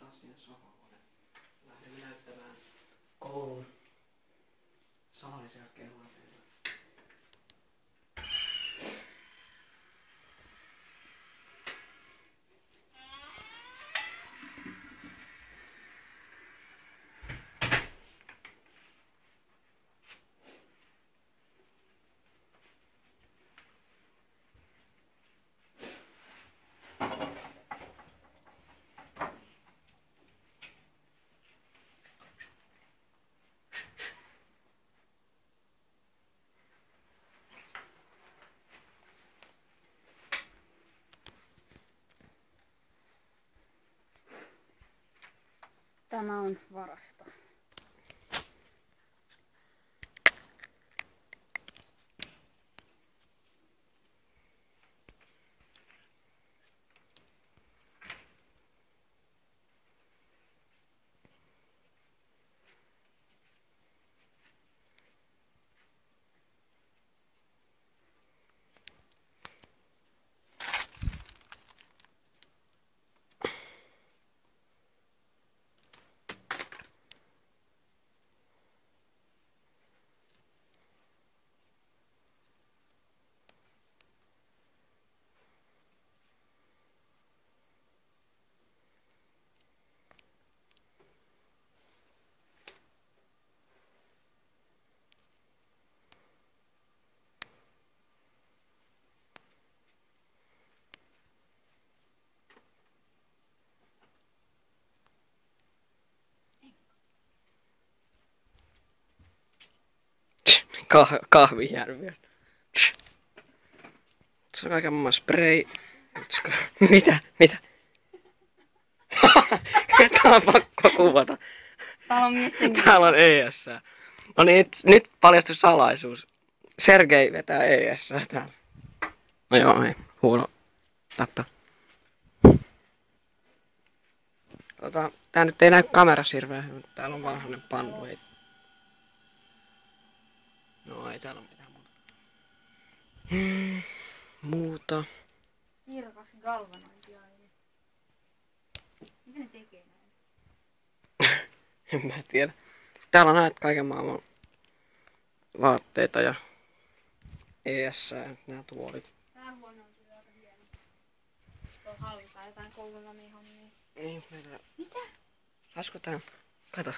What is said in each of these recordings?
taas sinne sohvalle. Lähdemme näyttämään koulun salaisia kellareita. Tämä on varasto. Kahvijärviä. Tässä on kaiken maailman spray. Mitä? Tää on pakko kuvata. Täällä on miesten Täällä on ES. No niin, nyt paljastui salaisuus. Sergei vetää ES täällä. No joo, ei. Huono. Tappa. Tää nyt ei näy kamerassa hirveän hyvin. Täällä on vaan sellainen pannu. Ei. No ei täällä ole mitään muuta. Muuta. Kirkas galvanointiaine. Mitä ne tekee näin? En mä tiedä. Täällä on näet kaiken maailman vaatteita ja ES ja nää tuolit. Tää huone on kyllä aika hieno. Tuolla hallitaan jotain koulunamihommia. Niin, meillä... Mitä? Saisiko tän? Kato.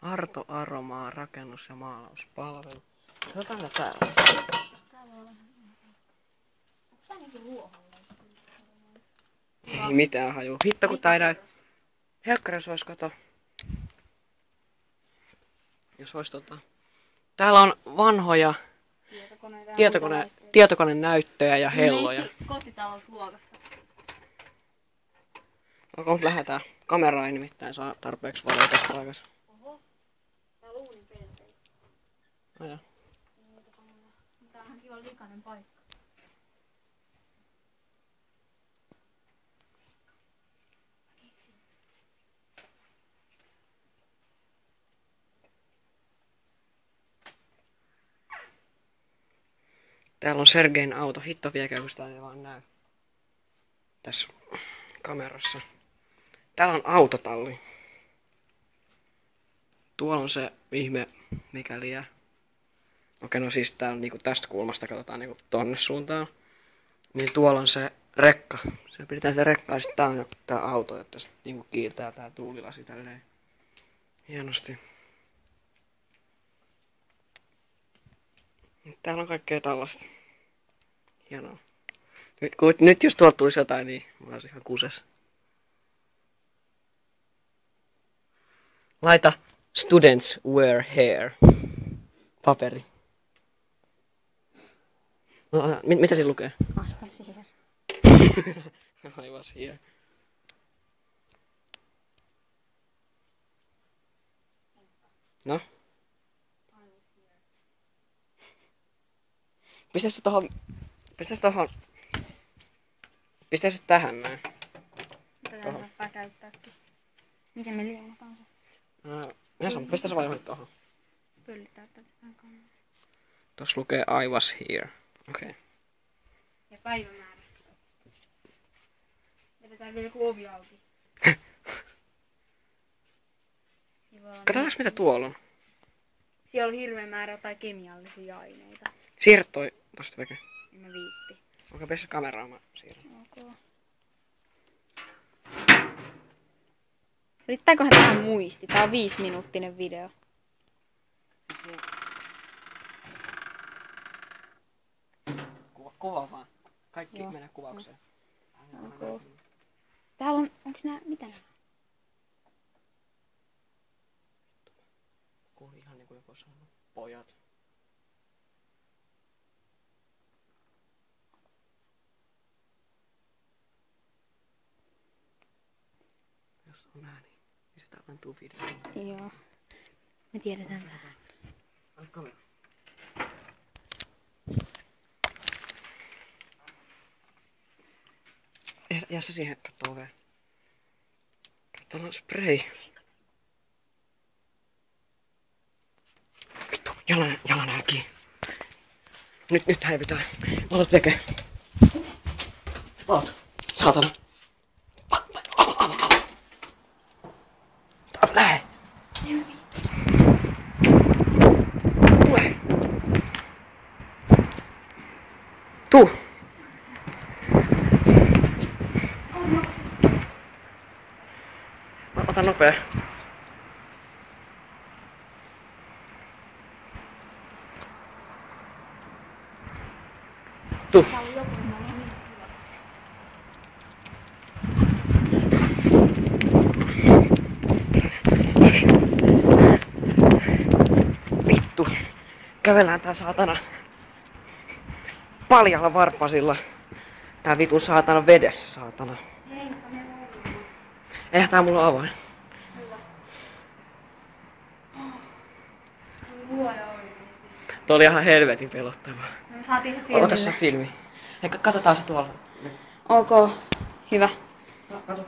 Arto Aromaa rakennus- ja maalauspalvelu. Katsotaan täällä. Täällä on... Onko tää niinku ruohonleikki? Ei mitään haju. Hitto kun tää ei näy. Helkkaris ois kato. Jos ois Täällä on vanhoja tietokonenäyttöjä ja helloja. Ilmeisesti kotitalousluokasta. Onko nyt lähdetään? Kamera ei nimittäin saa tarpeeksi valoa tässä paikassa. Oho. Tää luunin pelteitä. Aja. Tää on ihan kiva likainen paikka. Täällä on Sergein auto. Hitto viekää, kun sitä ei vaan näy. Tässä kamerassa. Täällä on autotalli. Tuolla on se ihme, mikä liian. Okei, no siis tää on niinku tästä kulmasta, katsotaan niinku tonne suuntaan. Niin tuolla on se rekka. Se pidetään se rekka ja sit tää on tää auto, että sit niinku kiiltää tää tuulilasi tälleen. Hienosti. Täällä on kaikkea tällaista. Hienoa. Nyt jos tuolta tulisi jotain, niin mä olisin ihan kuses. Laita students wear hair. Paperi. No, mitä siinä lukee? I was here. I was here. No? Pistä se tohon. Pistä se tähän näin. Tätä saattaa käyttääkin. Miten me liimataan se? Pistä se vaan johonkin tohon. Pöllyttää tätä kameraa. Tuossa lukee I was here. Okei. Ja päivämäärä. Tää vielä kun ovi auki. Katsotaanko mitä tuolla on? Siellä on hirveä määrä jotain kemiallisia aineita. Siirrät toi tosta veke. En mä viitti. Onko pessä kameraa mä siirrän? Ok. Riittääköhän tähän muisti? Tää on 5-minuuttinen video. Kuva vaan. Kaikki Joo. menee kuvaukseen. Ok. Täällä on, onks nää, mitä nää? Kuvi ihan niinku joku sanoo. Pojat. Jos on ääni, niin se täällä on tuu video. Joo. Me tiedetään tää. Anna kamera. Jää se siihen kattoo oveen. Täällä on spray. Vittu, jalanjälki. Nyt häivytään. Valot veke. Valot. Saatana. Ava. Lähe. Tule. Tuu. Ota nopea. Tuu. Vittu. Kävellään tää saatana paljalla varpasilla. Tää vitun saatana vedessä, saatana. Eihän tää mulla avain. Tuo oli ihan helvetin pelottavaa. Me saatiin se filmille. Ota se filmi. Hei, katsotaan se tuolla. Ok, hyvä. Kato.